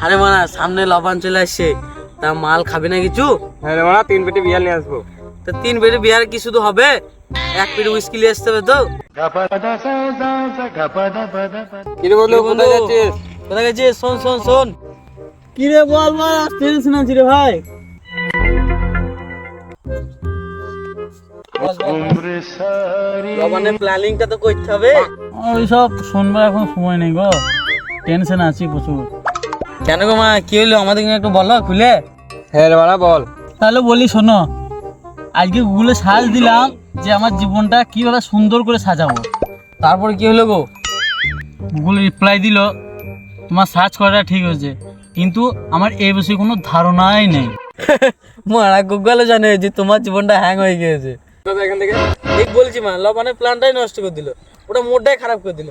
আরে মানা সামনে লবণ চলে আসছে, তা মাল খাবি না কিছু? হ্যাঁ রে মানা, 3 পেটি বিয়ার নিয়ে আসবো। তা 3 পেটি বিয়ার কি শুধু হবে? 1 পেটি উইস্কি নিয়ে আসতে হবে তো। কি রে বললো, কোথায় যাচ্ছিস? কোথায় গেছিস? শোন শোন শোন। কি রে বল বল, টেনশন আছে রে ভাই। লবণের প্ল্যানিংটা তো করতে হবে। ওইসব শুনবার এখন সময় নেই গো, টেনশন আছি প্রচুর। কেন গো মা, কি হলো আমাদের একটু বলো খুলে। হ্যাঁ রে মানা, বল। তাহলে বলি শোনো, আজকে গুগলে সার্চ দিলাম যে আমার জীবনটা কিভাবে সুন্দর করে সাজাবো। তারপর কি হলো গো? গুগল রিপ্লাই দিল, তোমার সার্চ করাটা ঠিক হয়েছে, কিন্তু আমার এই বিষয়ে কোনো ধারণাই নেই। মারা গুগলে জানে যে তোমার জীবনটা হ্যাং হয়ে গিয়েছে। দাদা এখান থেকে ঠিক বলছি মা, লবণের প্ল্যানটাই নষ্ট করে দিল, ওটা মোডটাই খারাপ করে দিল।